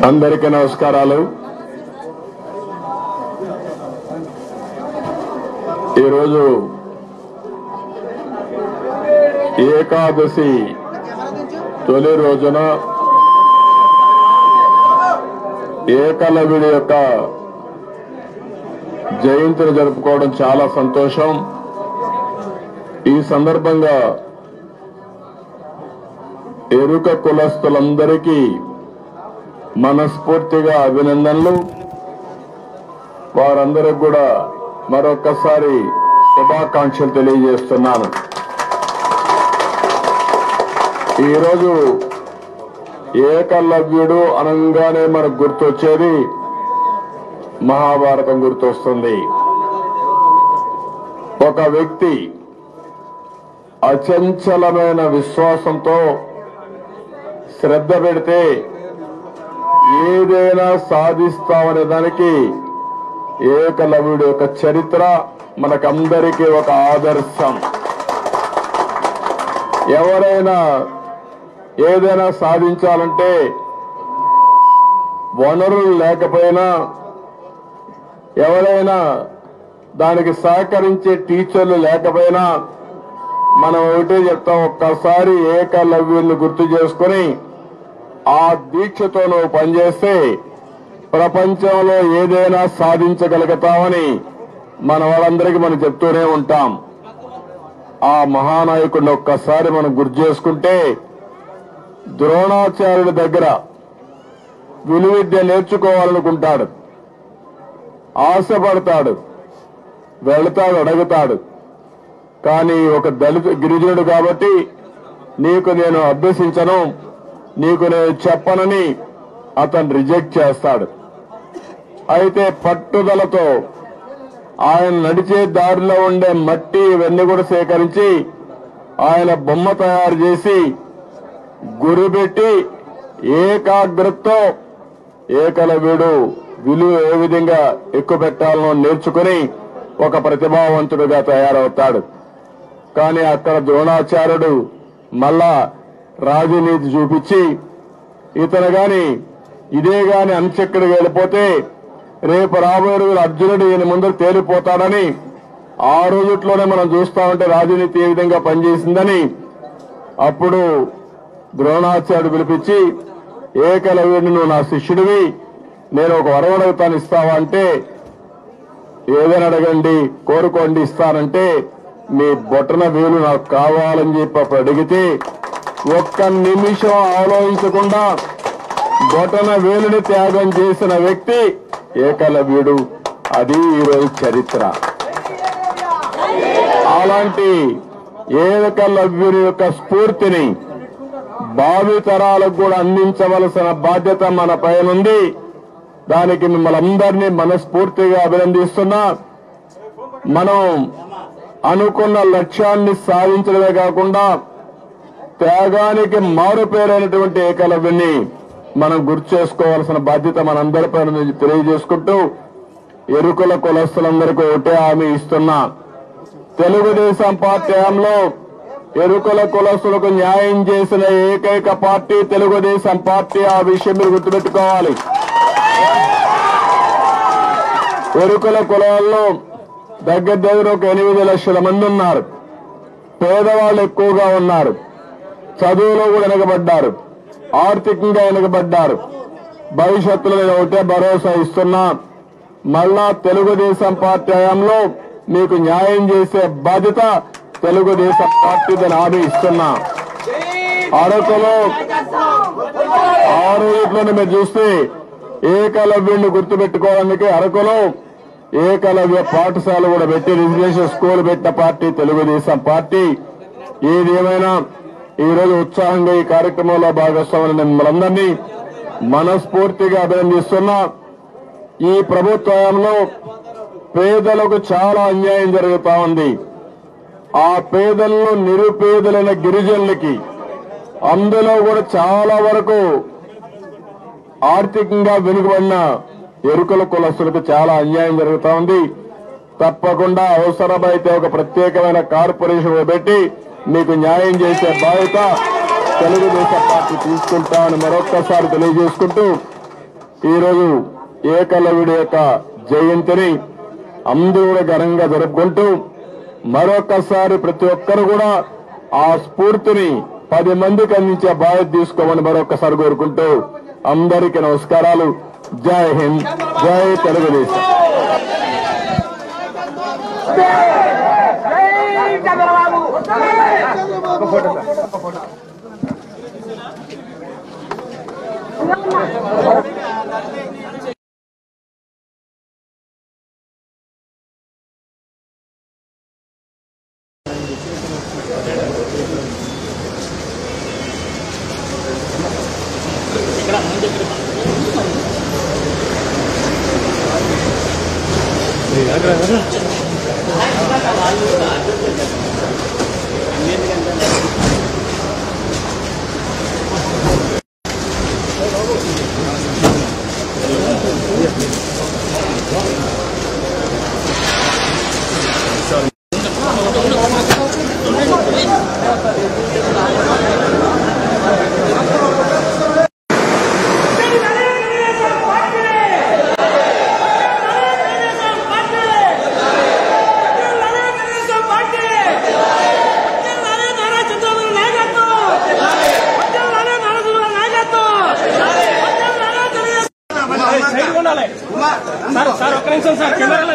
అందరికీ నమస్కారాలు. ఈరోజు ఏకాదశి తొలి రోజున ఏకలవ్యుడి యొక్క జయంతిని జరుపుకోవడం చాలా సంతోషం. ఈ సందర్భంగా ఎరుక కులస్తులందరికీ మనస్ఫూర్తిగా అభినందనలు. వారందరికి కూడా మరొకసారి శుభాకాంక్షలు తెలియజేస్తున్నాను. ఈరోజు ఏకలవ్యుడు అనగానే మనకు గుర్తొచ్చేది మహాభారతం గుర్తొస్తుంది. ఒక వ్యక్తి అచంచలమైన విశ్వాసంతో శ్రద్ధ పెడితే ఏదైనా సాధిస్తామనే దానికి ఏకలవ్యుడి యొక్క చరిత్ర మనకందరికీ ఒక ఆదర్శం. ఎవరైనా ఏదైనా సాధించాలంటే వనరులు లేకపోయినా, ఎవరైనా దానికి సహకరించే టీచర్లు లేకపోయినా మనం ఒకటే చెప్తాం, ఒక్కసారి ఏకలవ్యుడిని గుర్తు చేసుకుని ఆ దీక్షతో నువ్వు పనిచేస్తే ప్రపంచంలో ఏదైనా సాధించగలుగుతామని మన వాళ్ళందరికీ మనం చెప్తూనే ఉంటాం. ఆ మహానాయకుడిని ఒక్కసారి మనం గుర్తు చేసుకుంటే, ద్రోణాచార్యుడి దగ్గర విలువిద్య నేర్చుకోవాలనుకుంటాడు, ఆశపడతాడు, వెళతాడు, అడుగుతాడు. కానీ ఒక దళిత గిరిజనుడు కాబట్టి నీకు నేను అభ్యసించను, నీకు నేను చెప్పనని అతను రిజెక్ట్ చేస్తాడు. అయితే పట్టుదలతో ఆయన నడిచే దారిలో ఉండే మట్టి ఇవన్నీ కూడా సేకరించి ఆయన బొమ్మ తయారు చేసి గురిపెట్టి ఏకాగ్రతతో ఏకలవ్యుడు విలువ ఏ విధంగా ఎక్కువ పెట్టాలనో నేర్చుకుని ఒక ప్రతిభావంతుడిగా తయారవుతాడు. కానీ అక్కడ ద్రోణాచార్యుడు మళ్ళా రాజనీతి చూపించి ఇతను గాని ఇదే గాని అంచెక్కడికి వెళ్ళిపోతే రేపు రాబోయే రోజులు అర్జునుడు ఈయన ముందర తేలిపోతాడని ఆ రోజుట్లోనే మనం చూస్తా ఉంటే రాజనీతి ఏ విధంగా పనిచేసిందని అప్పుడు ద్రోణాచార్యుడు పిలిపించి, ఏకలవ్యుడిని నువ్వు నా శిష్యుడివి, నేను ఒక వరం అడుగుతాను ఇస్తావా అంటే, ఏదైనా అడగండి, కోరుకోండి ఇస్తానంటే, మీ బొటన వేలు నాకు కావాలని చెప్పి అప్పుడు అడిగితే ఒక్క నిమిషం ఆలోచించకుండా బొటన వేలుని త్యాగం చేసిన వ్యక్తి ఏకలవ్యుడు. అది ఈరోజు చరిత్ర. అలాంటి ఏకలవ్యుని యొక్క స్ఫూర్తిని భావి తరాలకు కూడా అందించవలసిన బాధ్యత మన పైనుంది. దానికి మిమ్మల్ని అందరినీ మనస్ఫూర్తిగా అభినందిస్తున్నా. మనం అనుకున్న లక్ష్యాన్ని సాధించడమే కాకుండా త్యాగానికి మారుపేరైనటువంటి ఏకలవ్యుని మనం గుర్తు చేసుకోవాల్సిన బాధ్యత మనందరిపై తెలియజేసుకుంటూ, ఎరుకుల కులస్తులందరికీ ఒకటే హామీ ఇస్తున్నా. తెలుగుదేశం పార్టీ హయాంలో ఎరుకుల కులస్తులకు న్యాయం చేసిన ఏకైక పార్టీ తెలుగుదేశం పార్టీ. ఆ విషయం మీరు గుర్తుపెట్టుకోవాలి. ఎరుకుల కులాల్లో దగ్గర ఒక 8 లక్షల మంది ఉన్నారు. పేదవాళ్ళు ఎక్కువగా ఉన్నారు. చదువులో కూడా వెనకబడ్డారు, ఆర్థికంగా వెనకబడ్డారు. భవిష్యత్తులో నేను ఒకటే భరోసా ఇస్తున్నా, మళ్ళా తెలుగుదేశం పార్టీ హయాంలో మీకు న్యాయం చేసే బాధ్యత తెలుగుదేశం పార్టీదని హామీ ఇస్తున్నా. అరకులో ఆ రోజుల్లోనే మీరు చూస్తే ఏకలవ్యుడిని గుర్తుపెట్టుకోవడానికి అరకులో ఏకలవ్య పాఠశాల కూడా పెట్టి రెసిడెన్షియల్ స్కూల్ పెట్టిన పార్టీ తెలుగుదేశం పార్టీ. ఏదేమైనా ఈరోజు ఉత్సాహంగా ఈ కార్యక్రమంలో భాగస్వాములు మిమ్మల్ందరినీ మనస్ఫూర్తిగా అభినందిస్తున్నా. ఈ ప్రభుత్వంలో పేదలకు చాలా అన్యాయం జరుగుతా ఉంది. ఆ పేదలను నిరుపేదలైన గిరిజనులకి, అందులో కూడా చాలా వరకు ఆర్థికంగా వెనుకబడిన ఎరుకల కులస్తులకు చాలా అన్యాయం జరుగుతా ఉంది. తప్పకుండా అవసరమైతే ఒక ప్రత్యేకమైన కార్పొరేషన్ పెట్టి మీకు న్యాయం చేసే బాధ్యత తెలుగుదేశం పార్టీ తీసుకుంటామని మరొక్కసారి తెలియజేసుకుంటూ ఈరోజు ఏకలవ్యుడి యొక్క జయంతిని అందరూ కూడా ఘనంగా జరుపుకుంటూ మరొకసారి ప్రతి ఒక్కరు కూడా ఆ స్ఫూర్తిని 10 మందికి అందించే బాధ్యత తీసుకోమని మరొకసారి కోరుకుంటూ అందరికీ నమస్కారాలు. జై హింద్, జై తెలుగుదేశం. సార్ ఒక్క నిమిషం సార్ కెమెరాలో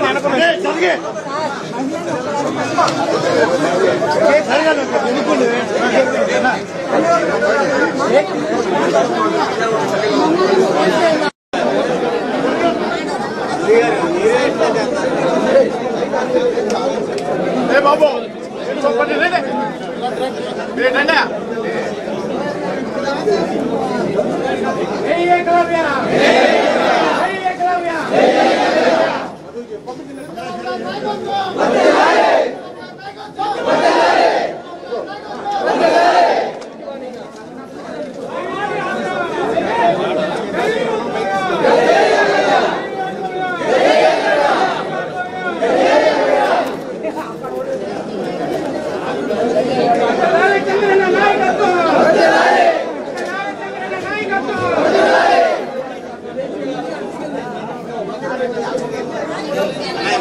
బాబు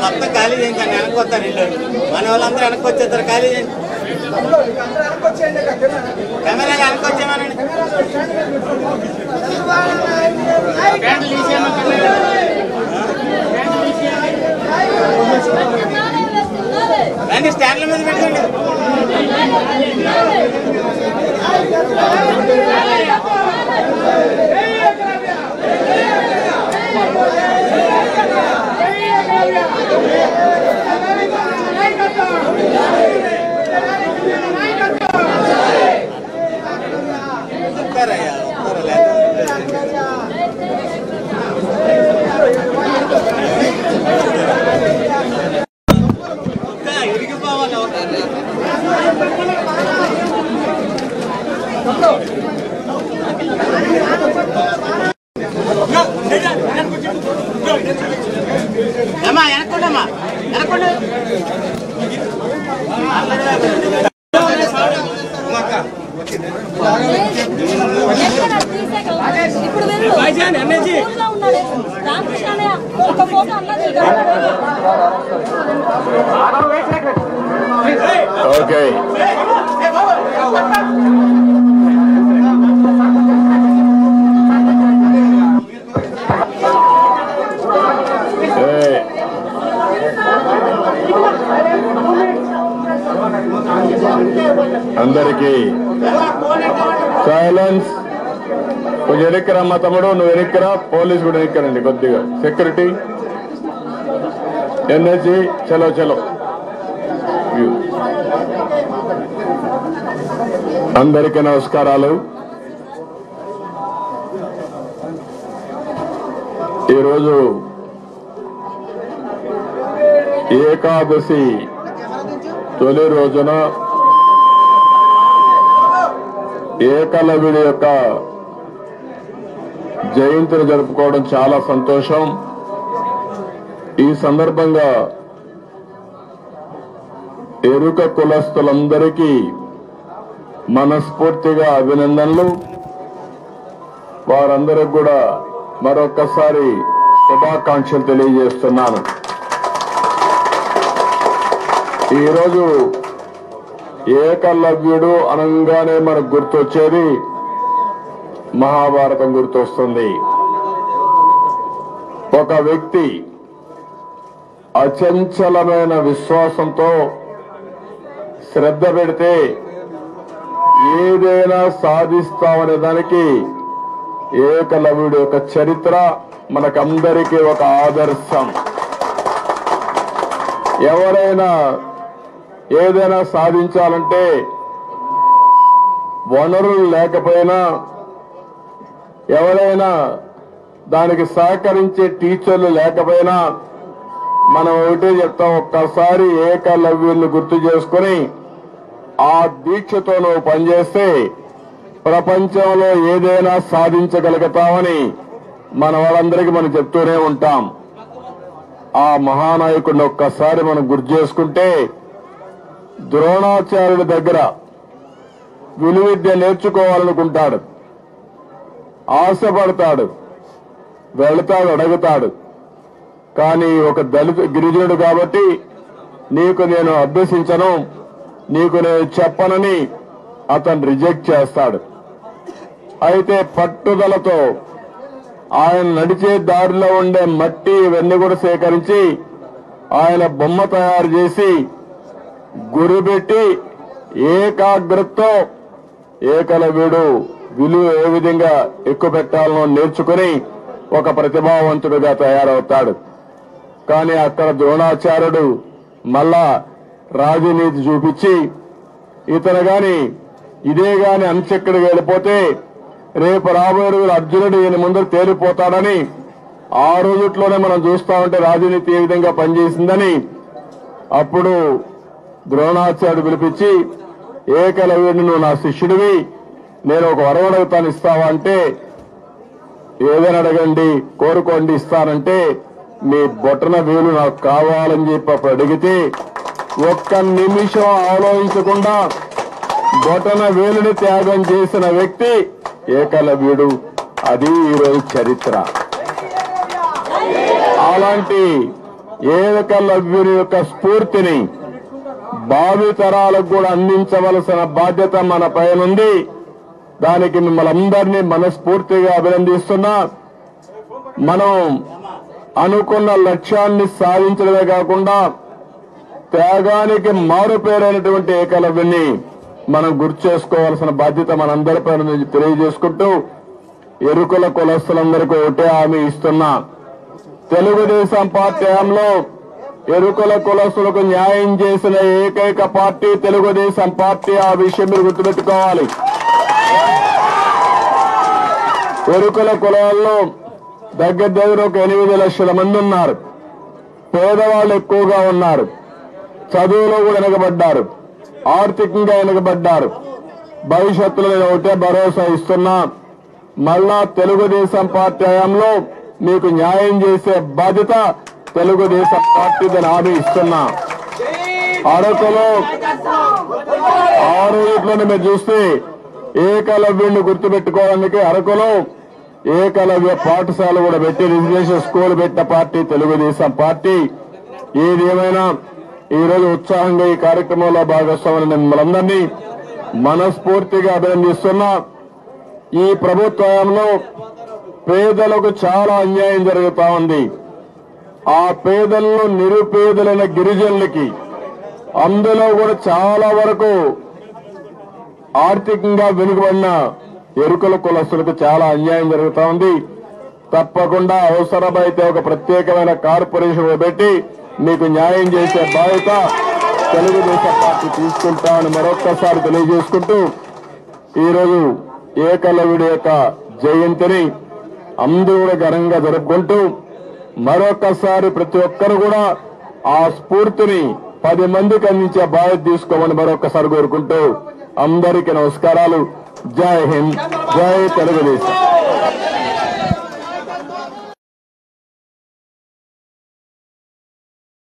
మొత్తం ఖాళీ చేయండి, వెనక్కొస్తారు ఇల్లు మన వాళ్ళందరూ వెనక్కొచ్చేస్తారు. ఖాళీ చేయండి, కెమెరా వెనక్కొచ్చేమనండి. రండి, స్టాండ్ల మీద పెట్టండి. అమ్మా వెనక్కుండమ్మా, వెనక్కుండు. ఓకే, అందరికీ సైలెన్స్. కొంచెం వెనక్కిరా మా తమ్ముడు, నువ్వు వెనక్కిరా. పోలీసు కూడా వెనక్కరండి కొద్దిగా. సెక్యూరిటీ, ఎన్ఎస్జీ, చలో చలో. అందరికీ నమస్కారాలు. ఈరోజు ఏకాదశి తొలి రోజున ఏకలవ్యుడి యొక్క జయంతిని జరుపుకోవడం చాలా సంతోషం. ఈ సందర్భంగా ఎరుక కులస్తులందరికీ మనస్ఫూర్తిగా అభినందనలు. వారందరికి కూడా మరొక్కసారి శుభాకాంక్షలు తెలియజేస్తున్నాను. ఈరోజు ఏకలవ్యుడు అనగానే మనకు గుర్తొచ్చేది మహాభారతం గుర్తొస్తుంది. ఒక వ్యక్తి అచంచలమైన విశ్వాసంతో శ్రద్ధ పెడితే ఏదైనా సాధిస్తామనే దానికి ఏకలవ్యుడి యొక్క చరిత్ర మనకందరికీ ఒక ఆదర్శం. ఎవరైనా ఏదైనా సాధించాలంటే వనరులు లేకపోయినా, ఎవరైనా దానికి సహకరించే టీచర్లు లేకపోయినా మనం ఒకటే చెప్తాం, ఒక్కసారి ఏకలవ్యుల్ని గుర్తు చేసుకుని ఆ దీక్షతో నువ్వు పనిచేస్తే ప్రపంచంలో ఏదైనా సాధించగలుగుతామని మన వాళ్ళందరికీ మనం చెప్తూనే ఉంటాం. ఆ మహానాయకుడిని ఒక్కసారి మనం గుర్తు చేసుకుంటే, ద్రోణాచార్యుడి దగ్గర విలువిద్య నేర్చుకోవాలనుకుంటాడు, ఆశపడతాడు, వెళతాడు, అడుగుతాడు. కానీ ఒక దళిత గిరిజనుడు కాబట్టి నీకు నేను అభ్యసించను, నీకు నేను చెప్పనని అతను రిజెక్ట్ చేస్తాడు. అయితే పట్టుదలతో ఆయన నడిచే దారిలో ఉండే మట్టి ఇవన్నీ కూడా సేకరించి ఆయన బొమ్మ తయారు చేసి గురిపెట్టి ఏకాగ్రతతో ఏకలవ్యుడు విలువ ఏ విధంగా ఎక్కువ పెట్టాలనో నేర్చుకుని ఒక ప్రతిభావంతుడిగా తయారవుతాడు. కానీ అక్కడ ద్రోణాచార్యుడు మళ్ళా రాజనీతి చూపించి ఇతను గాని ఇదే గాని అంచెక్కడికి వెళ్ళిపోతే రేపు రాబోయే రోజులు అర్జునుడు ఈయన ముందు తేలిపోతాడని ఆ రోజుట్లోనే మనం చూస్తా ఉంటే రాజనీతి ఏ విధంగా పనిచేసిందని అప్పుడు ద్రోణాచార్యుడు పిలిపించి, ఏకలవ్యుడిని నువ్వు నా శిష్యుడివి, నేను ఒక వరం అడుగుతాను ఇస్తావా అంటే, ఏదైనా అడగండి కోరుకోండి ఇస్తానంటే, మీ బొటన వేలు నాకు కావాలని చెప్పి అప్పుడు అడిగితే ఒక్క నిమిషం ఆలోచించకుండా బొటన వేలుని త్యాగం చేసిన వ్యక్తి ఏకలవ్యుడు. అది ఈరోజు చరిత్ర. అలాంటి ఏకలవ్యుని యొక్క స్ఫూర్తిని భావి తరాలకు కూడా అందించవలసిన బాధ్యత మన పైనుంది. దానికి మిమ్మల్ని అందరినీ మనస్ఫూర్తిగా అభినందిస్తున్నా. మనం అనుకున్న లక్ష్యాన్ని సాధించడమే కాకుండా త్యాగానికి మారుపేరైనటువంటి ఏకలవ్యుని మనం గుర్తు చేసుకోవాల్సిన బాధ్యత మనందరిపై తెలియజేసుకుంటూ ఎరుకుల కులస్తులందరికీ ఒకటే హామీ ఇస్తున్నా. తెలుగుదేశం పార్టీ హయాంలో ఎరుకుల కులస్తులకు న్యాయం చేసిన ఏకైక పార్టీ తెలుగుదేశం పార్టీ. ఆ విషయం మీరు గుర్తుపెట్టుకోవాలి. ఎరుకుల కులాల్లో దగ్గర ఒక 8 లక్షల మంది ఉన్నారు. పేదవాళ్ళు ఎక్కువగా ఉన్నారు. చదువులో కూడా వెనకబడ్డారు, ఆర్థికంగా వెనకబడ్డారు. భవిష్యత్తులో నేను ఒకటే భరోసా ఇస్తున్నా, మళ్ళా తెలుగుదేశం పార్టీ హయాంలో మీకు న్యాయం చేసే బాధ్యత తెలుగుదేశం పార్టీదని హామీ ఇస్తున్నా. అరకులో 6 రోజుల్లోనే మీరు చూస్తే ఏకలవ్యుడిని గుర్తుపెట్టుకోవడానికి అరకులో ఏకలవ్య పాఠశాల కూడా పెట్టి రెసిడెన్షియల్ స్కూల్ పెట్టిన పార్టీ తెలుగుదేశం పార్టీ. ఏదేమైనా ఈరోజు ఉత్సాహంగా ఈ కార్యక్రమంలో భాగస్వాములైన మిమ్మల్ందరినీ మనస్ఫూర్తిగా అభినందిస్తున్నా. ఈ ప్రభుత్వంలో పేదలకు చాలా అన్యాయం జరుగుతా ఉంది. ఆ పేదలను నిరుపేదలైన గిరిజనులకి, అందులో కూడా చాలా వరకు ఆర్థికంగా వెనుకబడిన ఎరుకుల కులస్తులకు చాలా అన్యాయం జరుగుతా ఉంది. తప్పకుండా అవసరమైతే ఒక ప్రత్యేకమైన కార్పొరేషన్ పెట్టి మీకు న్యాయం చేసే బాధ్యత తెలుగుదేశం పార్టీ తీసుకుంటామని మరొక్కసారి తెలియజేసుకుంటూ ఈరోజు ఏకలవ్యుడి యొక్క జయంతిని అందరూ కూడా ఘనంగా జరుపుకుంటూ మరొక్కసారి ప్రతి ఒక్కరు కూడా ఆ స్ఫూర్తిని 10 మందికి అందించే బాధ్యత తీసుకోమని మరొక్కసారి కోరుకుంటూ అందరికీ నమస్కారాలు. జై హింద్, జై తెలుగుదేశం.